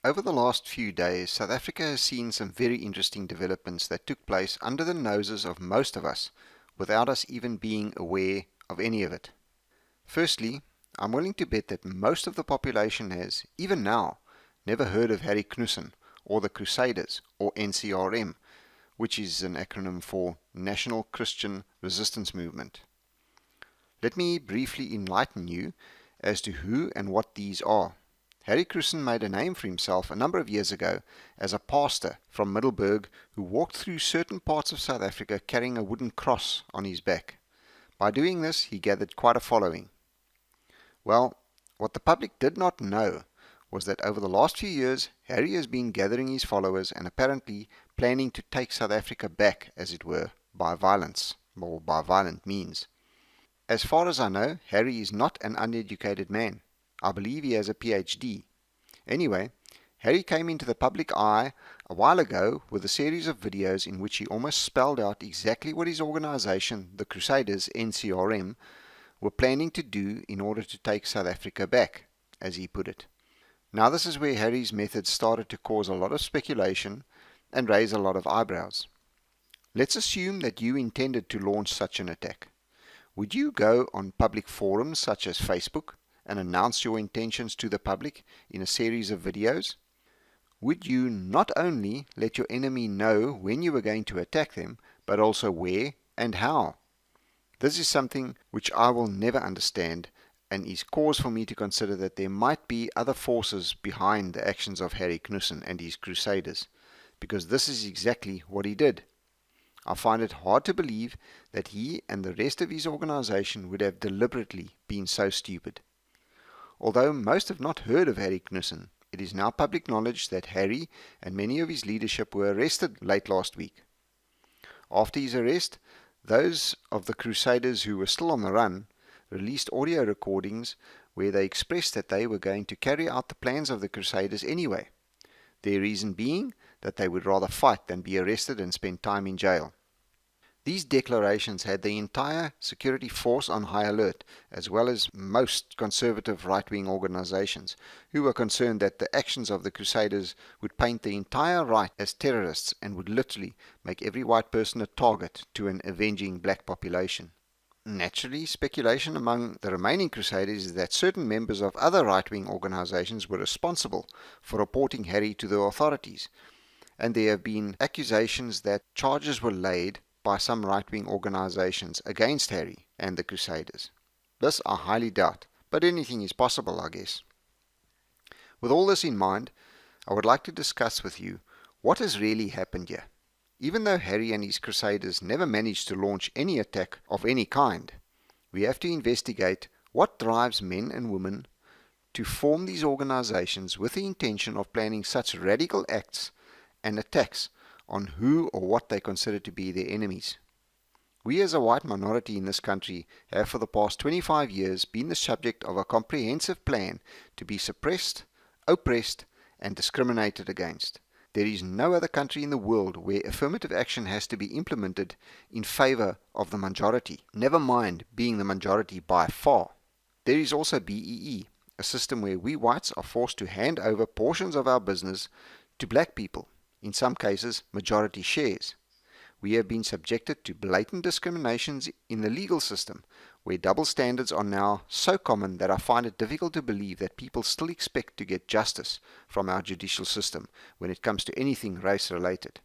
Over the last few days, South Africa has seen some very interesting developments that took place under the noses of most of us, without us even being aware of any of it. Firstly, I'm willing to bet that most of the population has, even now, never heard of Harry Knoesen, or the Crusaders, or NCRM, which is an acronym for National Christian Resistance Movement. Let me briefly enlighten you as to who and what these are. Harry Knoesen made a name for himself a number of years ago as a pastor from Middelburg who walked through certain parts of South Africa carrying a wooden cross on his back. By doing this, he gathered quite a following. Well, what the public did not know was that over the last few years, Harry has been gathering his followers and apparently planning to take South Africa back, as it were, by violence, or by violent means. As far as I know, Harry is not an uneducated man. I believe he has a PhD. Anyway, Harry came into the public eye a while ago with a series of videos in which he almost spelled out exactly what his organization, the Crusaders NCRM, were planning to do in order to take South Africa back, as he put it. Now this is where Harry's methods started to cause a lot of speculation and raise a lot of eyebrows. Let's assume that you intended to launch such an attack. Would you go on public forums such as Facebook and announce your intentions to the public in a series of videos? Would you not only let your enemy know when you were going to attack them, but also where and how? This is something which I will never understand and is cause for me to consider that there might be other forces behind the actions of Harry Knoesen and his Crusaders, because this is exactly what he did. I find it hard to believe that he and the rest of his organization would have deliberately been so stupid. Although most have not heard of Harry Knoesen, it is now public knowledge that Harry and many of his leadership were arrested late last week. After his arrest, those of the Crusaders who were still on the run released audio recordings where they expressed that they were going to carry out the plans of the Crusaders anyway, their reason being that they would rather fight than be arrested and spend time in jail. These declarations had the entire security force on high alert, as well as most conservative right-wing organizations, who were concerned that the actions of the Crusaders would paint the entire right as terrorists and would literally make every white person a target to an avenging black population. Naturally, speculation among the remaining Crusaders is that certain members of other right-wing organizations were responsible for reporting Harry to the authorities, and there have been accusations that charges were laid by some right-wing organizations against Harry and the Crusaders. This I highly doubt, but anything is possible, I guess. With all this in mind, I would like to discuss with you what has really happened here. Even though Harry and his Crusaders never managed to launch any attack of any kind, we have to investigate what drives men and women to form these organizations with the intention of planning such radical acts and attacks on who or what they consider to be their enemies. We as a white minority in this country have for the past 25 years been the subject of a comprehensive plan to be suppressed, oppressed, and discriminated against. There is no other country in the world where affirmative action has to be implemented in favor of the majority, never mind being the majority by far. There is also BEE, a system where we whites are forced to hand over portions of our business to black people, in some cases majority shares. We have been subjected to blatant discriminations in the legal system, where double standards are now so common that I find it difficult to believe that people still expect to get justice from our judicial system when it comes to anything race-related.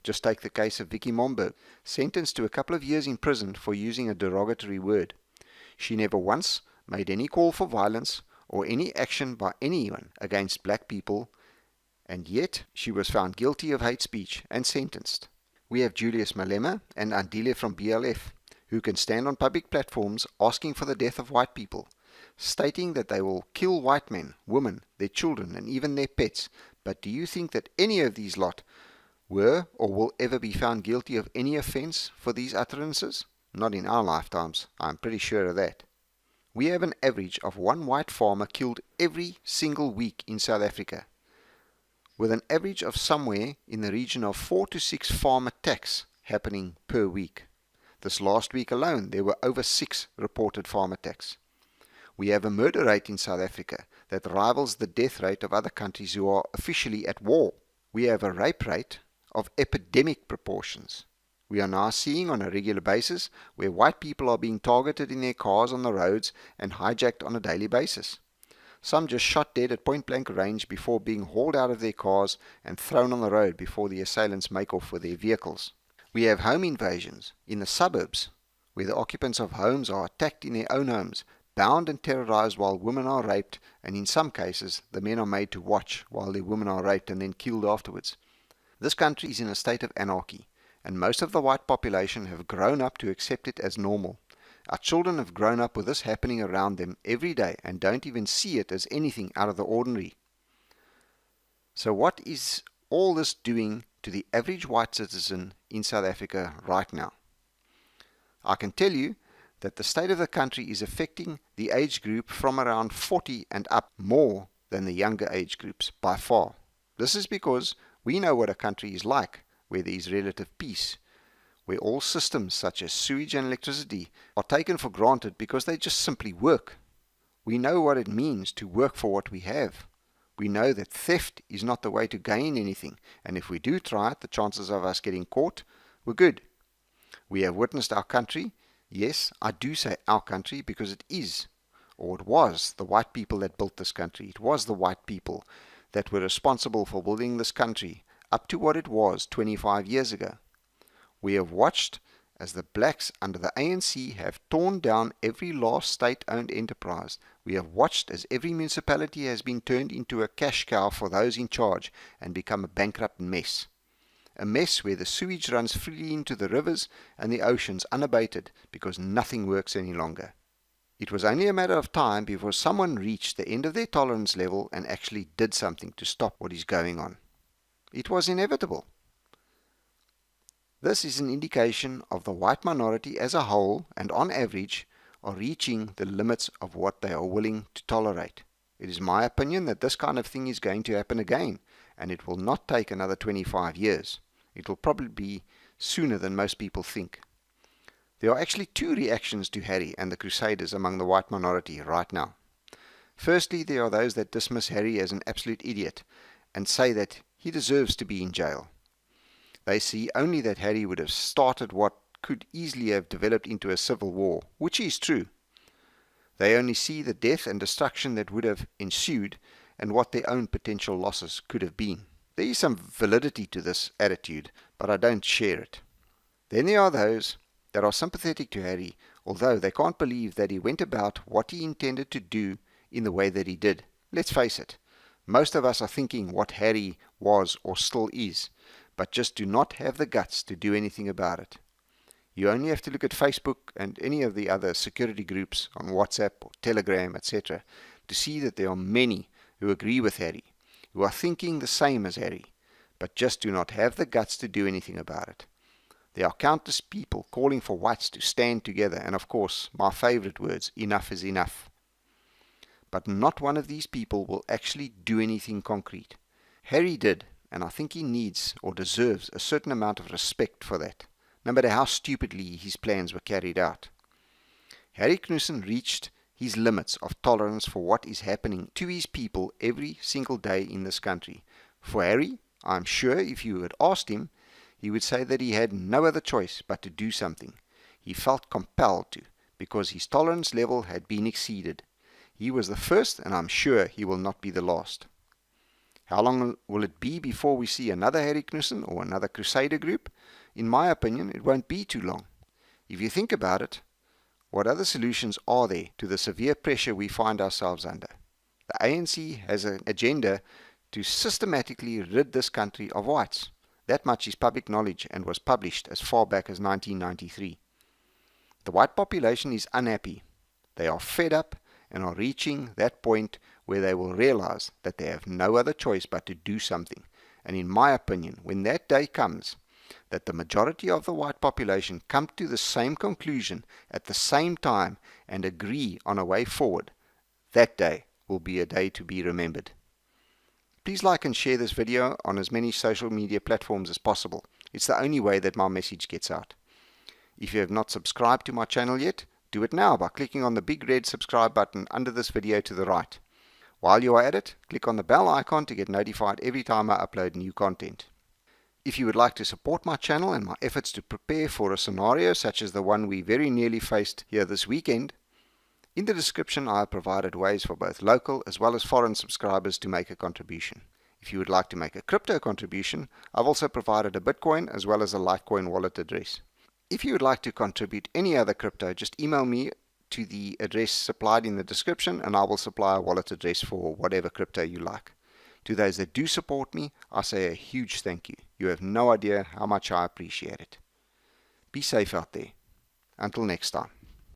Just take the case of Vicky Momberg, sentenced to a couple of years in prison for using a derogatory word. She never once made any call for violence or any action by anyone against black people, and yet she was found guilty of hate speech and sentenced. We have Julius Malema and Andile from BLF, who can stand on public platforms asking for the death of white people, stating that they will kill white men, women, their children, and even their pets. But do you think that any of these lot were or will ever be found guilty of any offense for these utterances? Not in our lifetimes, I'm pretty sure of that. We have an average of one white farmer killed every single week in South Africa, with an average of somewhere in the region of 4 to 6 farm attacks happening per week. This last week alone, there were over 6 reported farm attacks. We have a murder rate in South Africa that rivals the death rate of other countries who are officially at war. We have a rape rate of epidemic proportions. We are now seeing on a regular basis where white people are being targeted in their cars on the roads and hijacked on a daily basis. Some just shot dead at point-blank range before being hauled out of their cars and thrown on the road before the assailants make off with their vehicles. We have home invasions in the suburbs, where the occupants of homes are attacked in their own homes, bound and terrorized while women are raped, and in some cases the men are made to watch while their women are raped and then killed afterwards. This country is in a state of anarchy, and most of the white population have grown up to accept it as normal. Our children have grown up with this happening around them every day and don't even see it as anything out of the ordinary. So what is all this doing to the average white citizen in South Africa right now? I can tell you that the state of the country is affecting the age group from around 40 and up more than the younger age groups by far. This is because we know what a country is like where there is relative peace, where all systems such as sewage and electricity are taken for granted because they just simply work. We know what it means to work for what we have. We know that theft is not the way to gain anything, and if we do try it, the chances of us getting caught were good. We have witnessed our country, yes, I do say our country because it is, or it was, the white people that built this country. It was the white people that were responsible for building this country up to what it was 25 years ago. We have watched as the blacks under the ANC have torn down every last state-owned enterprise. We have watched as every municipality has been turned into a cash cow for those in charge and become a bankrupt mess. A mess where the sewage runs freely into the rivers and the oceans unabated because nothing works any longer. It was only a matter of time before someone reached the end of their tolerance level and actually did something to stop what is going on. It was inevitable. This is an indication of the white minority as a whole and on average are reaching the limits of what they are willing to tolerate. It is my opinion that this kind of thing is going to happen again, and it will not take another 25 years. It will probably be sooner than most people think. There are actually two reactions to Harry and the Crusaders among the white minority right now. Firstly, there are those that dismiss Harry as an absolute idiot and say that he deserves to be in jail. They see only that Harry would have started what could easily have developed into a civil war, which is true. They only see the death and destruction that would have ensued and what their own potential losses could have been. There is some validity to this attitude, but I don't share it. Then there are those that are sympathetic to Harry, although they can't believe that he went about what he intended to do in the way that he did. Let's face it, most of us are thinking what Harry was or still is, but just do not have the guts to do anything about it. You only have to look at Facebook and any of the other security groups on WhatsApp or Telegram, etc., to see that there are many who agree with Harry, who are thinking the same as Harry, but just do not have the guts to do anything about it. There are countless people calling for whites to stand together, and of course, my favorite words, enough is enough. But not one of these people will actually do anything concrete. Harry did, and I think he needs or deserves a certain amount of respect for that, no matter how stupidly his plans were carried out. Harry Knoesen reached his limits of tolerance for what is happening to his people every single day in this country. For Harry, I'm sure if you had asked him, he would say that he had no other choice but to do something. He felt compelled to, because his tolerance level had been exceeded. He was the first, and I'm sure he will not be the last. How long will it be before we see another Harry Knoesen or another Crusader group? In my opinion, it won't be too long. If you think about it, what other solutions are there to the severe pressure we find ourselves under? The ANC has an agenda to systematically rid this country of whites. That much is public knowledge and was published as far back as 1993. The white population is unhappy. They are fed up and are reaching that point where they will realize that they have no other choice but to do something. And in my opinion, when that day comes, that the majority of the white population come to the same conclusion at the same time and agree on a way forward, that day will be a day to be remembered. Please like and share this video on as many social media platforms as possible. It's the only way that my message gets out. If you have not subscribed to my channel yet, do it now by clicking on the big red subscribe button under this video to the right. While you are at it, click on the bell icon to get notified every time I upload new content. If you would like to support my channel and my efforts to prepare for a scenario such as the one we very nearly faced here this weekend, in the description I have provided ways for both local as well as foreign subscribers to make a contribution. If you would like to make a crypto contribution, I've also provided a Bitcoin as well as a Litecoin wallet address. If you would like to contribute any other crypto, just email me to the address supplied in the description and I will supply a wallet address for whatever crypto you like. To those that do support me, I say a huge thank you. You have no idea how much I appreciate it. Be safe out there. Until next time.